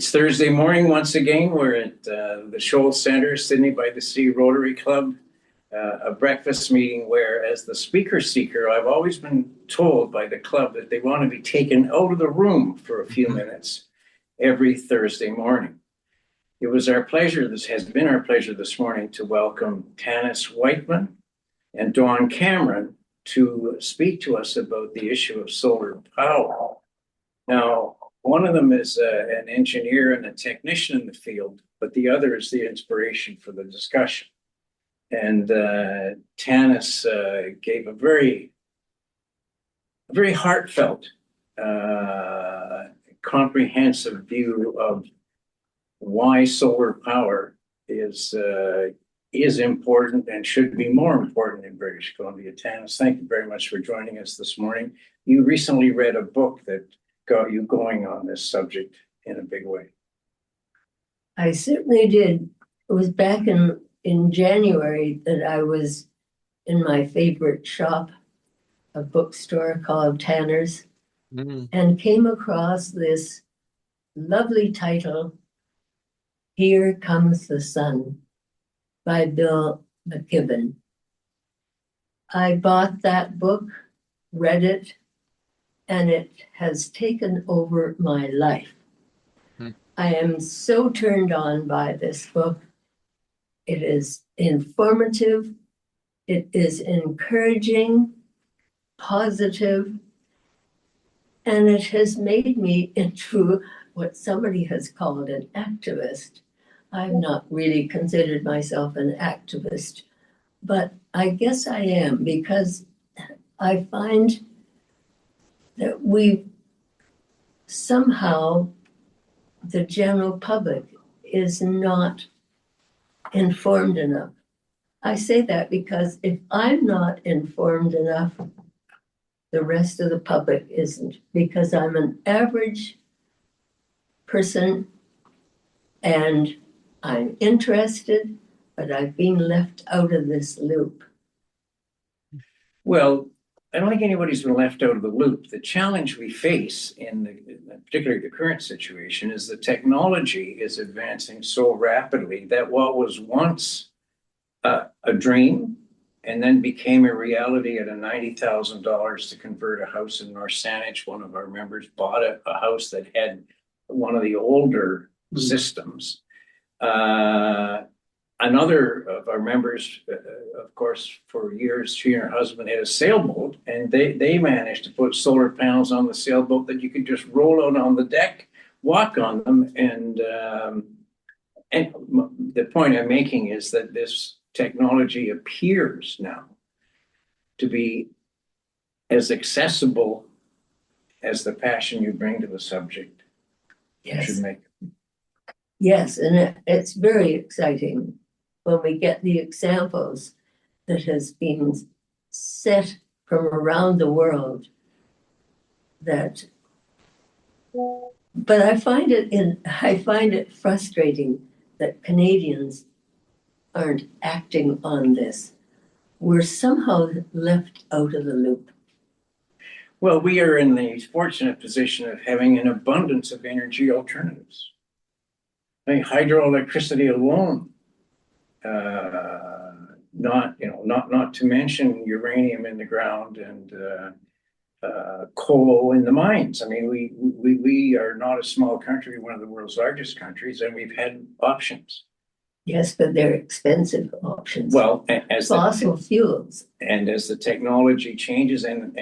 It's Thursday morning once again. We're at the Shoals Center, Sidney by the Sea Rotary Club, a breakfast meeting where, as the speaker seeker, I've always been told by the club that they want to be taken out of the room for a few minutes every Thursday morning. It was our pleasure, this has been our pleasure this morning, to welcome Tanis Whiteman and Dawn Cameron to speak to us about the issue of solar power. Now, one of them is an engineer and a technician in the field, but the other is the inspiration for the discussion. And Tanis gave a very heartfelt, comprehensive view of why solar power is important and should be more important in British Columbia. Tanis, thank you very much for joining us this morning. You recently read a book that got you going on this subject in a big way. I certainly did. It was back in January that I was in my favorite shop, a bookstore called Tanner's, and came across this lovely title, Here Comes the Sun, by Bill McKibben. I bought that book, read it, and it has taken over my life. I am so turned on by this book. It is informative, it is encouraging, positive, and it has made me into what somebody has called an activist. I've not really considered myself an activist, but I guess I am, because I find that we somehow, the general public is not informed enough. I say that because if I'm not informed enough, the rest of the public isn't, because I'm an average person and I'm interested, but I've been left out of this loop. Well, I don't think anybody's been left out of the loop. The challenge we face particularly the current situation is the technology is advancing so rapidly that what was once a dream and then became a reality at a $90,000 to convert a house in North Saanich. One of our members bought a house that had one of the older systems. Another of our members, of course, for years, she and her husband had a sailboat, and they managed to put solar panels on the sailboat that you could just roll out on the deck, walk on them. And the point I'm making is that this technology appears now to be as accessible as the passion you bring to the subject. Yes. Should make. Yes, and it's very exciting when we get the examples that has been set from around the world. But I find it frustrating that Canadians aren't acting on this. We're somehow left out of the loop. Well, we are in the fortunate position of having an abundance of energy alternatives. I mean, hydroelectricity alone, not to mention uranium in the ground and coal in the mines. I mean, we are not a small country, one of the world's largest countries, and we've had options. Yes, but they're expensive options. Well, as fossil fuels. And as the technology changes and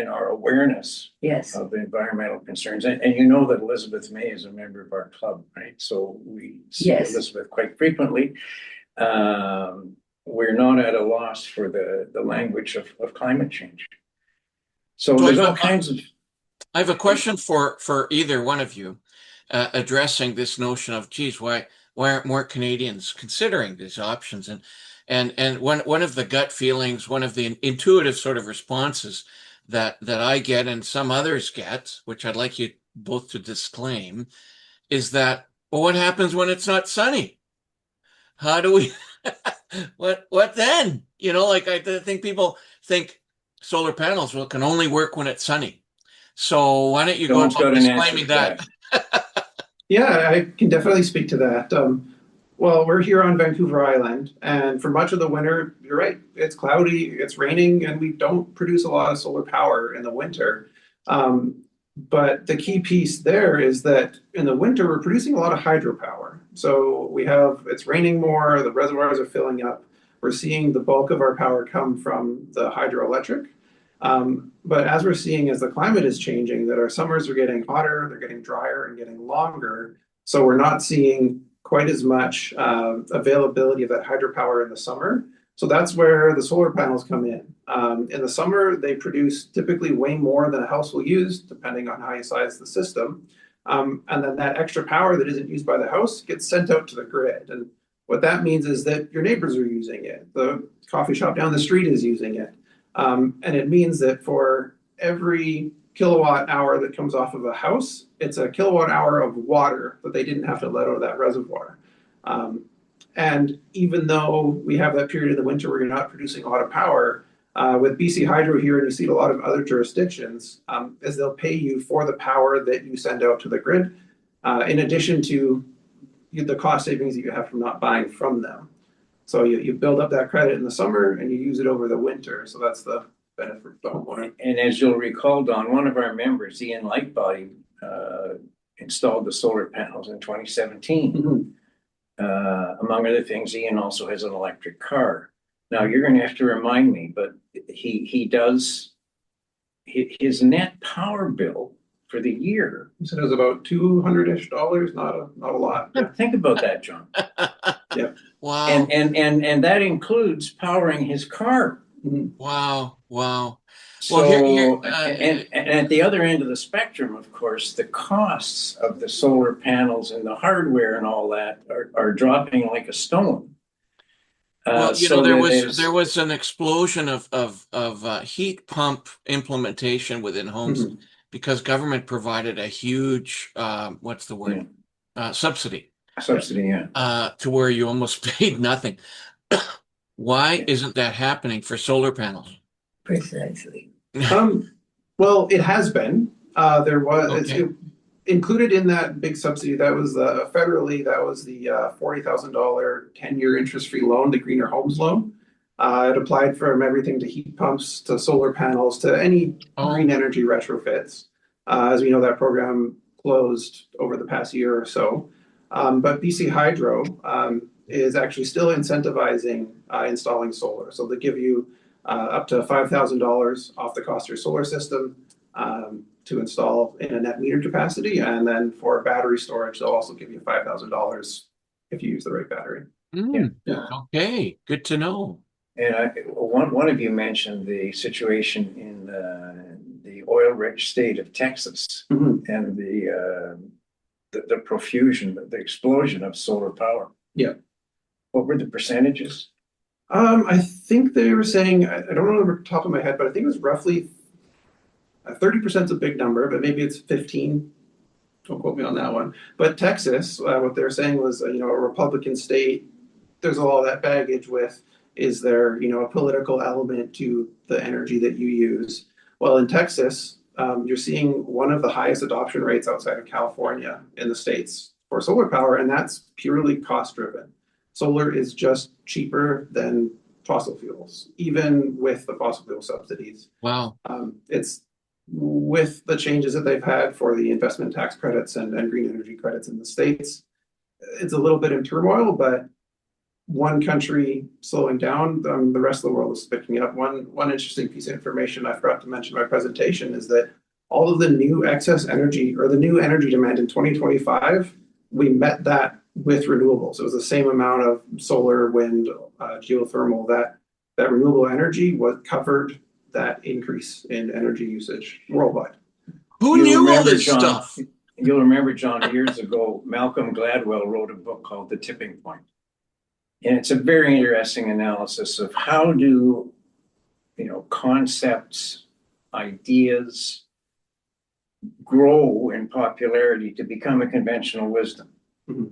our awareness of environmental concerns, and you know that Elizabeth May is a member of our club, right? So we see Elizabeth quite frequently. We're not at a loss for the language of climate change. So there's all kinds of. I have a question for either one of you, addressing this notion of, geez, why aren't more Canadians considering these options? And one of the gut feelings, one of the intuitive sort of responses that I get and some others get, which I'd like you both to disclaim, is that, well, what happens when it's not sunny? How do we, what then? You know, like I think people think solar panels can only work when it's sunny. So why don't you go about disclaiming that? Yeah, I can definitely speak to that. Well, we're here on Vancouver Island, and for much of the winter, you're right, it's cloudy, it's raining, and we don't produce a lot of solar power in the winter. But the key piece there is that in the winter, we're producing a lot of hydropower. So it's raining more, the reservoirs are filling up. We're seeing the bulk of our power come from the hydroelectric. But as we're seeing as the climate is changing, that our summers are getting hotter, they're getting drier and getting longer. So we're not seeing quite as much availability of that hydropower in the summer. So that's where the solar panels come in. In the summer, they produce typically way more than a house will use, depending on how you size the system. And then that extra power that isn't used by the house gets sent out to the grid. And what that means is that your neighbors are using it. The coffee shop down the street is using it. And it means that for every kilowatt hour that comes off of a house, it's a kilowatt hour of water that they didn't have to let out of that reservoir. And even though we have that period in the winter where you're not producing a lot of power, with BC Hydro here, and you see it a lot of other jurisdictions, is they'll pay you for the power that you send out to the grid, in addition to the cost savings that you have from not buying from them. So you build up that credit in the summer and you use it over the winter. So that's the benefit for the homeowner. And as you'll recall, Don, one of our members, Ian Lightbody, installed the solar panels in 2017. Mhm. Among other things, Ian also has an electric car. Now you're going to have to remind me, but he does his net power bill for the year. You said it was about $200-ish, not a lot. Yeah. Think about that, John. Yeah. Wow. And that includes powering his car. Mhm. Wow. Wow. So, Well, and at the other end of the spectrum, of course, the costs of the solar panels and the hardware and all that are dropping like a stone. Well, So there was an explosion of heat pump implementation within homes Mhm. because government provided a huge what's the word subsidy subsidy, yeah. to where you almost paid nothing. Why isn't that happening for solar panels? Precisely. Well, it has been. There was Okay. included in that big subsidy. That was federally. That was the $40,000 10-year interest-free loan, the Greener Homes loan. It applied from everything to heat pumps to solar panels to any green energy retrofits. As we know, that program closed over the past year or so. But BC Hydro is actually still incentivizing installing solar. So they give you up to $5,000 off the cost of your solar system to install in a net meter capacity. And then for battery storage, they'll also give you $5,000 if you use the right battery. Yeah. Okay, good to know. And one of you mentioned the situation in the oil-rich state of Texas. Mhm. And the profusion, the explosion of solar power. Yeah. What were the percentages? I think they were saying, I don't know the top of my head, but I think it was roughly 30% is a big number, but maybe it's 15. Don't quote me on that one. But Texas, what they're saying was, a Republican state, there's a lot of that baggage with, is there, a political element to the energy that you use? Well, in Texas, you're seeing one of the highest adoption rates outside of California in the States for solar power, and that's purely cost driven. Solar is just cheaper than fossil fuels, even with the fossil fuel subsidies. Wow. It's with the changes that they've had for the investment tax credits and green energy credits in the States, it's a little bit in turmoil, but one country slowing down, the rest of the world is picking it up. One interesting piece of information I forgot to mention in my presentation is that all of the new excess energy or the new energy demand in 2025, we met that with renewables. It was the same amount of solar, wind, geothermal, that renewable energy was covered that increase in energy usage worldwide. Who knew all this stuff? You'll remember, John, years ago, Malcolm Gladwell wrote a book called The Tipping Point. And it's a very interesting analysis of how do, concepts, ideas grow in popularity to become a conventional wisdom. Mm-hmm.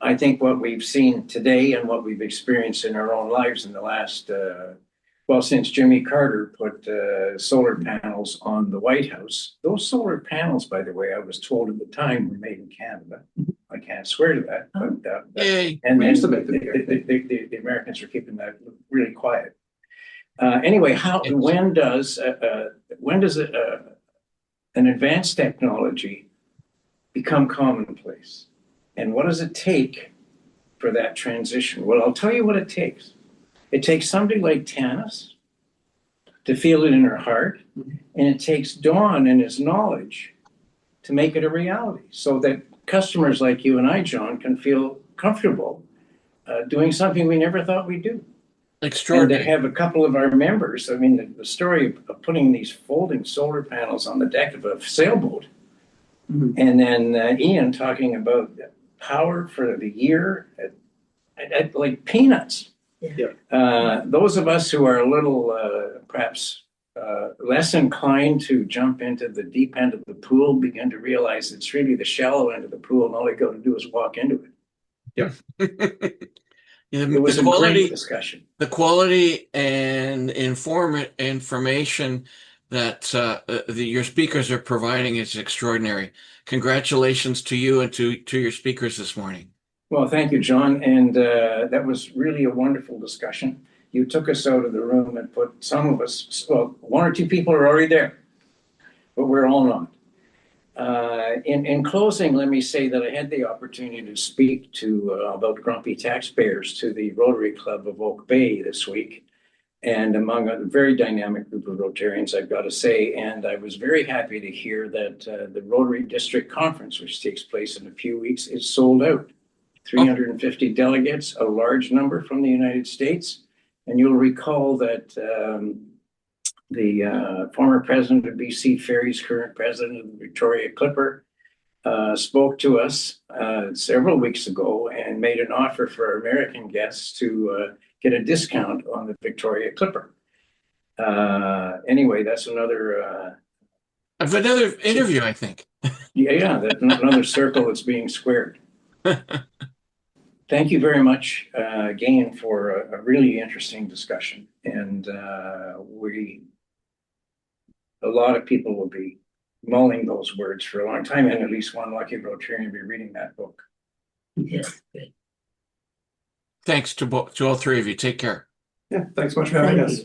I think what we've seen today and what we've experienced in our own lives in the last Well, since Jimmy Carter put solar panels on the White House, those solar panels, by the way, I was told at the time were made in Canada. I can't swear to that, but Yay. We used to make them here. the Americans are keeping that really quiet. Anyway, Yes. when does an advanced technology become commonplace? And what does it take for that transition? Well, I'll tell you what it takes. It takes somebody like Tanis to feel it in her heart, and it takes Don and his knowledge to make it a reality so that customers like you and I, John, can feel comfortable doing something we never thought we'd do. And Extraordinary. to have a couple of our members, I mean, the story of putting these folding solar panels on the deck of a sailboat, and then Ian talking about power for the year at like peanuts. Those of us who are a little perhaps less inclined to jump into the deep end of the pool begin to realize it's really the shallow end of the pool, and all you got to do is walk into it. It was a great discussion. The quality and information that your speakers are providing is extraordinary. Congratulations to you and to your speakers this morning. Well, thank you, John. And that was really a wonderful discussion. You took us out of the room and put some of us, well, one or two people are already there, but we're all not. In closing, let me say that I had the opportunity to speak to about grumpy taxpayers to the Rotary Club of Oak Bay this week, and among a very dynamic group of Rotarians, I've got to say. And I was very happy to hear that the Rotary District Conference, which takes place in a few weeks, is sold out. 350 delegates, a large number from the United States. And you'll recall that the former president of BC Ferries, current president of the Victoria Clipper, spoke to us several weeks ago and made an offer for American guests to get a discount on the Victoria Clipper. Anyway, that's another interview, I think. Yeah, that's another circle that's being squared. Thank you very much again for a really interesting discussion. And a lot of people will be mulling those words for a long time, and at least one lucky Rotarian will be reading that book. Yes, good. Thanks to all three of you. Take care. Yeah, thanks so much for having us.